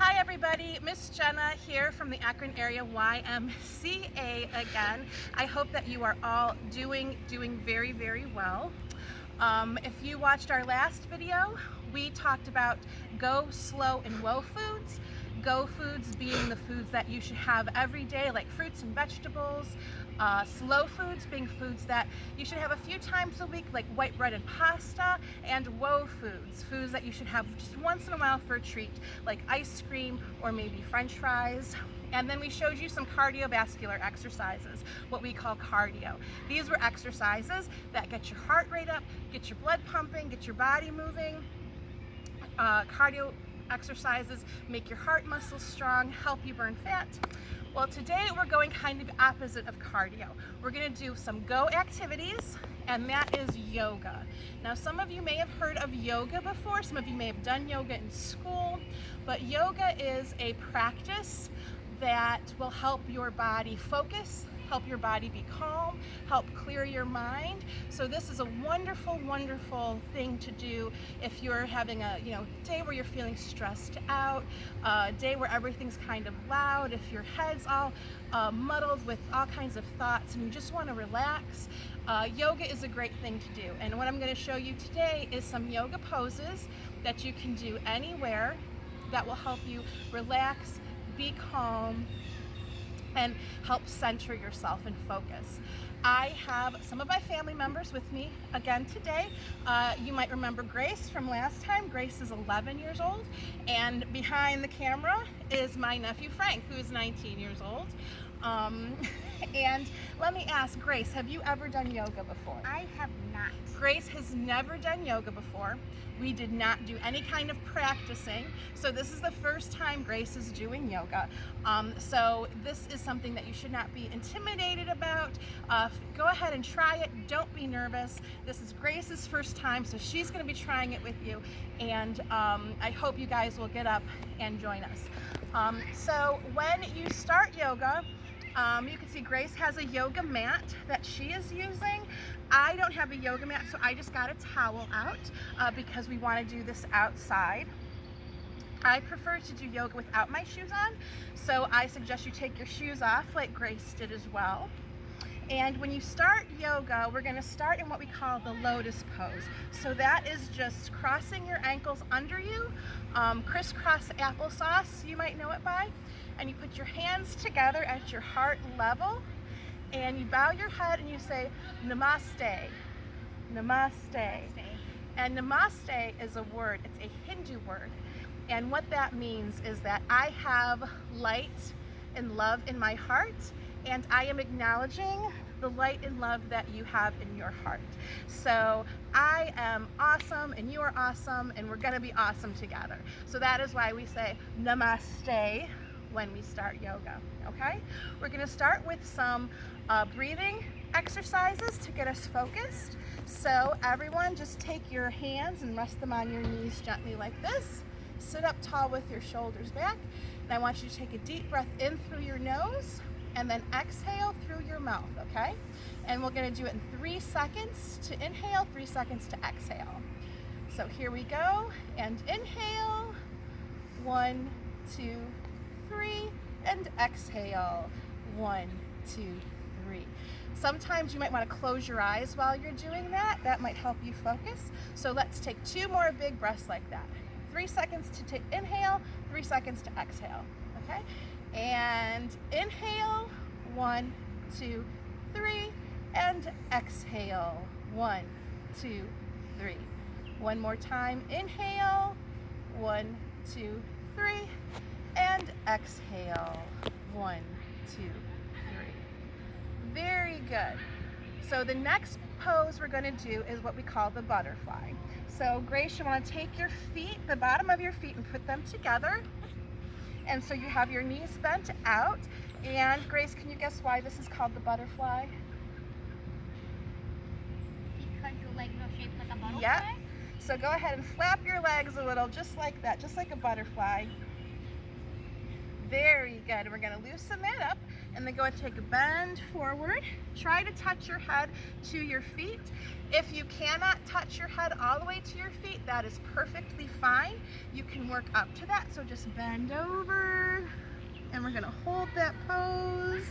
Hi everybody, Miss Jenna here from the Akron area YMCA again. I hope that you are all doing very, very well. If you watched our last video, we talked about go, slow, and woe foods. Go foods being the foods that you should have every day, like fruits and vegetables. Slow foods being foods that you should have a few times a week, like white bread and pasta. And woe foods, foods that you should have just once in a while for a treat, like ice cream or maybe French fries. And then we showed you some cardiovascular exercises, what we call cardio. These were exercises that get your heart rate up, get your blood pumping, get your body moving. Cardio exercises make your heart muscles strong, help you burn fat. Well, today we're going kind of opposite of cardio. We're going to do some go activities, and that is yoga. Now, some of you may have heard of yoga before, some of you may have done yoga in school, but yoga is a practice that will help your body focus, help your body be calm, help clear your mind. So this is a wonderful, wonderful thing to do if you're having a day where you're feeling stressed out, a day where everything's kind of loud, if your head's all muddled with all kinds of thoughts and you just want to relax. Yoga is a great thing to do. And what I'm going to show you today is some yoga poses that you can do anywhere that will help you relax, be calm, and help center yourself and focus. I have some of my family members with me again today. You might remember Grace from last time. Grace is 11 years old, and behind the camera is my nephew Frank, who is 19 years old. And let me ask, Grace, have you ever done yoga before? I have not. Grace has never done yoga before. We did not do any kind of practicing, so this is the first time Grace is doing yoga. So this is something that you should not be intimidated about. Go ahead and try it. Don't be nervous. This is Grace's first time, so she's going to be trying it with you, and I hope you guys will get up and join us. So when you start yoga, you can see Grace has a yoga mat that she is using. I don't have a yoga mat, so I just got a towel out because we want to do this outside. I prefer to do yoga without my shoes on, so I suggest you take your shoes off like Grace did as well. And when you start yoga, we're going to start in what we call the Lotus Pose. So that is just crossing your ankles under you, crisscross applesauce, you might know it by. And you put your hands together at your heart level, and you bow your head and you say, Namaste, Namaste. And Namaste is a word, it's a Hindu word. And what that means is that I have light and love in my heart, and I am acknowledging the light and love that you have in your heart. So I am awesome and you are awesome, and we're gonna be awesome together. So that is why we say Namaste when we start yoga, okay? We're gonna start with some breathing exercises to get us focused. So everyone, just take your hands and rest them on your knees gently like this. Sit up tall with your shoulders back. And I want you to take a deep breath in through your nose and then exhale through your mouth, okay? And we're gonna do it in 3 seconds to inhale, 3 seconds to exhale. So here we go, and inhale, 1, 2, 3, and exhale, 1, 2, 3. Sometimes you might want to close your eyes while you're doing that. That might help you focus. So let's take 2 more big breaths like that. 3 seconds to inhale, 3 seconds to exhale, okay? And inhale, 1, 2, 3, and exhale, 1, 2, 3. One more time, inhale, 1, 2, 3, and exhale, 1, 2, 3. Very good. So the next pose we're going to do is what we call the butterfly. So Grace, you want to take your feet, the bottom of your feet, and put them together. And so you have your knees bent out. And Grace, can you guess why this is called the butterfly? Because your legs are shaped like a butterfly? Yep. So go ahead and flap your legs a little, just like that, just like a butterfly. Very good. And we're going to loosen that up and then go and take a bend forward. Try to touch your head to your feet. If you cannot touch your head all the way to your feet, that is perfectly fine. You can work up to that. So just bend over and we're going to hold that pose.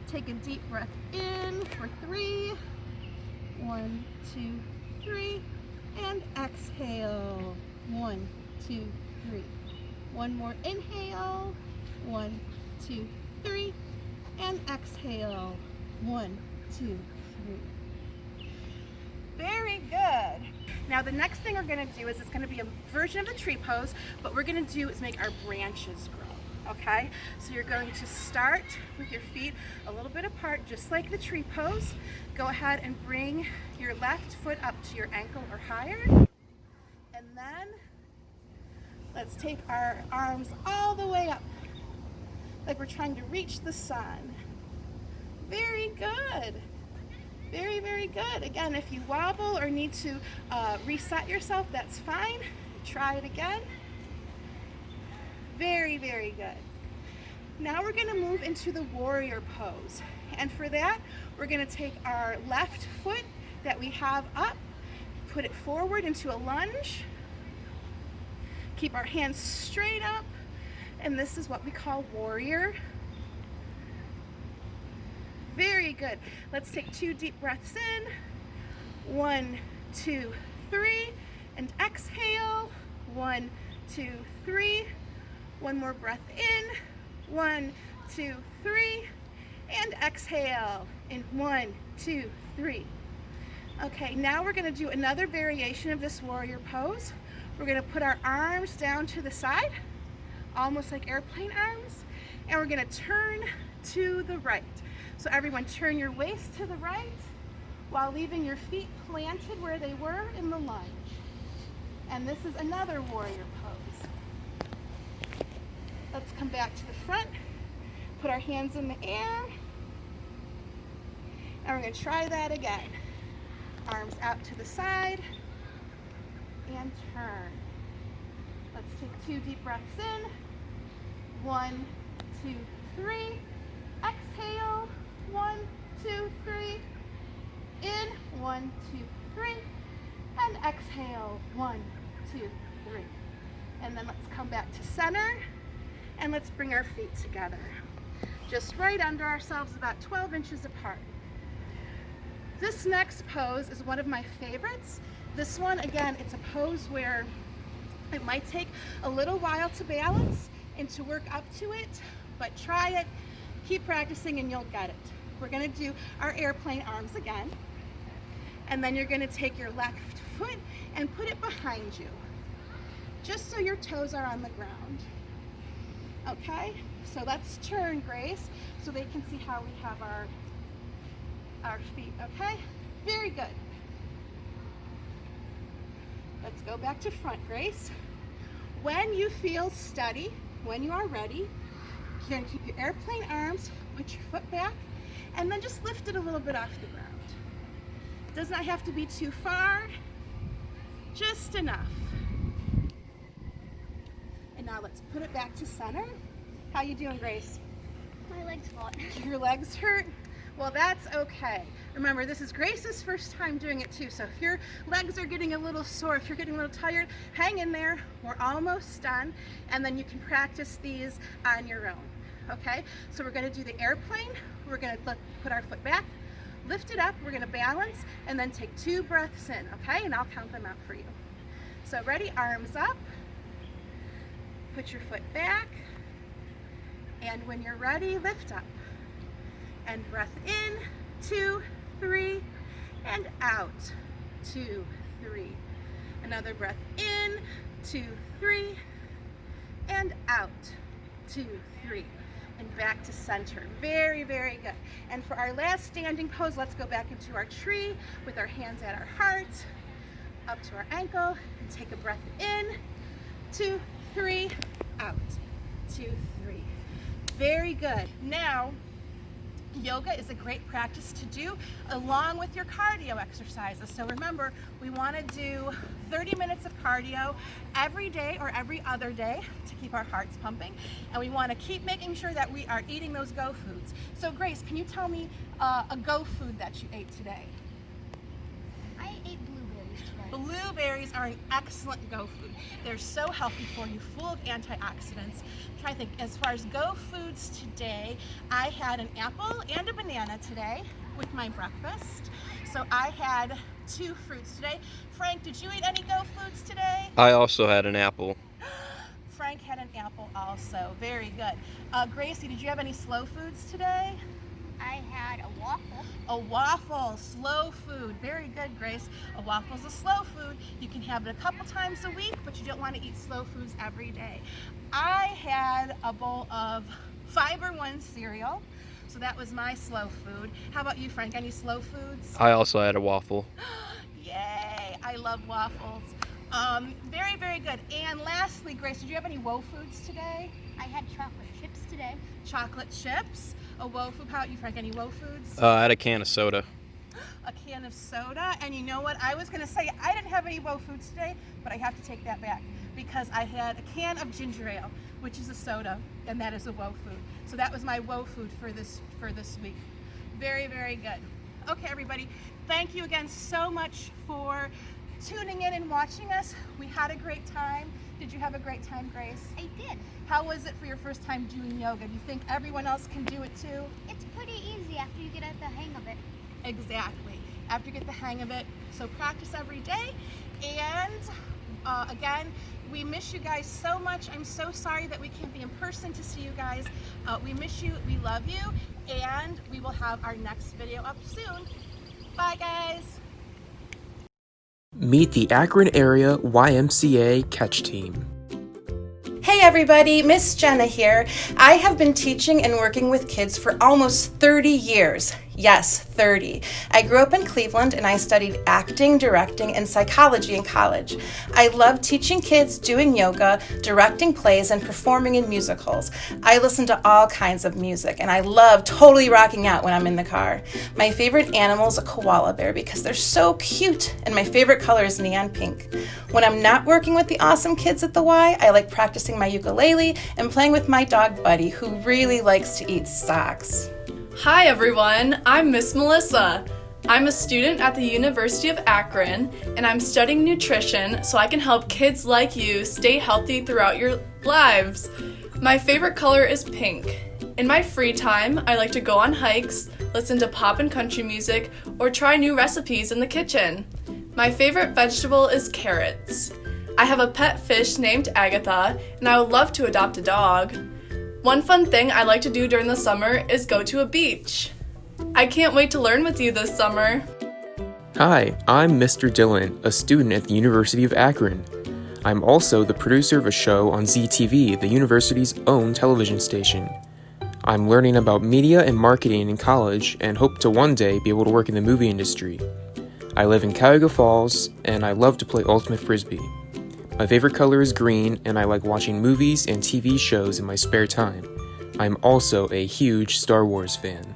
Take a deep breath in for 3. 1, 2, 3. And exhale. 1, 2, 3. One more inhale. 1, 2, 3. And exhale. 1, 2, 3. Very good. Now the next thing we're going to do is it's going to be a version of the tree pose. What we're going to do is make our branches grow. Okay? So you're going to start with your feet a little bit apart, just like the tree pose. Go ahead and bring your left foot up to your ankle or higher. And then let's take our arms all the way up, like we're trying to reach the sun. Very good. Very, very good. Again, if you wobble or need to reset yourself, that's fine. Try it again. Very, very good. Now we're going to move into the warrior pose. And for that, we're going to take our left foot that we have up, put it forward into a lunge. Keep our hands straight up. And this is what we call warrior. Very good. Let's take 2 deep breaths in. 1, 2, 3. And exhale. 1, 2, 3. One more breath in. 1, 2, 3. And exhale. In 1, 2, 3. Okay, now we're going to do another variation of this warrior pose. We're going to put our arms down to the side, almost like airplane arms. And we're going to turn to the right. So everyone turn your waist to the right while leaving your feet planted where they were in the lunge. And this is another warrior pose. Let's come back to the front, put our hands in the air, and we're going to try that again. Arms out to the side, and turn. Let's take 2 deep breaths in. 1, 2, 3. Exhale. 1, 2, 3. In. 1, 2, 3. And exhale. 1, 2, 3. And then let's come back to center. And let's bring our feet together. Just right under ourselves, about 12 inches apart. This next pose is one of my favorites. This one, again, it's a pose where it might take a little while to balance and to work up to it, but try it, keep practicing, and you'll get it. We're going to do our airplane arms again, and then you're going to take your left foot and put it behind you, just so your toes are on the ground. Okay, so let's turn, Grace, so they can see how we have our feet, okay? Very good. Let's go back to front, Grace. When you feel steady, when you are ready, you're going to keep your airplane arms, put your foot back, and then just lift it a little bit off the ground. It does not have to be too far, just enough. And now let's put it back to center. How you doing, Grace? My legs hurt. Your legs hurt? Well, that's okay. Remember, this is Grace's first time doing it too, so if your legs are getting a little sore, if you're getting a little tired, hang in there. We're almost done, and then you can practice these on your own, okay? So we're going to do the airplane. We're going to put our foot back, lift it up, we're going to balance, and then take 2 breaths in, okay? And I'll count them out for you. So ready? Arms up. Put your foot back, and when you're ready, lift up. And breath in, 2, 3, and out, 2, 3. Another breath in, 2, 3, and out, 2, 3. And back to center. Very, very good. And for our last standing pose, let's go back into our tree with our hands at our heart, up to our ankle, and take a breath in, 2, 3, out, 2, 3. Very good. Now, yoga is a great practice to do along with your cardio exercises. So remember, we want to do 30 minutes of cardio every day or every other day to keep our hearts pumping. And we want to keep making sure that we are eating those go foods. So Grace, can you tell me a go food that you ate today? I ate blueberries today. Blueberries are an excellent go food. They're so healthy for you, full of antioxidants. I'm trying to think, as far as go foods today, I had an apple and a banana today with my breakfast. So I had 2 fruits today. Frank, did you eat any go foods today? I also had an apple. Frank had an apple also. Very good. Gracie, did you have any slow foods today? I had a waffle. A waffle, slow food. Very good, Grace. A waffle's a slow food. You can have it a couple times a week, but you don't want to eat slow foods every day. I had a bowl of Fiber One cereal, so that was my slow food. How about you, Frank? Any slow foods? I also had a waffle. Yay! I love waffles. Very, very good. And lastly, Grace, did you have any woe foods today? I had chocolate chips today. Chocolate chips. A woe food. How about you, Frank? Any woe foods? I had a can of soda. A can of soda. And you know what? I was going to say I didn't have any woe foods today, but I have to take that back because I had a can of ginger ale, which is a soda, and that is a woe food. So that was my woe food for this week. Very, very good. Okay, everybody. Thank you again so much for tuning in and watching us. We had a great time. Did you have a great time, Grace? I did. How was it for your first time doing yoga? Do you think everyone else can do it too? It's pretty easy after you get the hang of it. Exactly. After you get the hang of it. So practice every day. And again, we miss you guys so much. I'm so sorry that we can't be in person to see you guys. We miss you. We love you. And we will have our next video up soon. Bye, guys. Meet the Akron Area YMCA Catch Team. Hey everybody, Miss Jenna here. I have been teaching and working with kids for almost 30 years. Yes, 30. I grew up in Cleveland and I studied acting, directing, and psychology in college. I love teaching kids, doing yoga, directing plays, and performing in musicals. I listen to all kinds of music and I love totally rocking out when I'm in the car. My favorite animal is a koala bear because they're so cute, and my favorite color is neon pink. When I'm not working with the awesome kids at the Y, I like practicing my ukulele and playing with my dog Buddy, who really likes to eat socks. Hi everyone, I'm Miss Melissa. I'm a student at the University of Akron and I'm studying nutrition so I can help kids like you stay healthy throughout your lives. My favorite color is pink. In my free time, I like to go on hikes, listen to pop and country music, or try new recipes in the kitchen. My favorite vegetable is carrots. I have a pet fish named Agatha and I would love to adopt a dog. One fun thing I like to do during the summer is go to a beach. I can't wait to learn with you this summer. Hi, I'm Mr. Dillon, a student at the University of Akron. I'm also the producer of a show on ZTV, the university's own television station. I'm learning about media and marketing in college and hope to one day be able to work in the movie industry. I live in Cuyahoga Falls and I love to play Ultimate Frisbee. My favorite color is green, and I like watching movies and TV shows in my spare time. I'm also a huge Star Wars fan.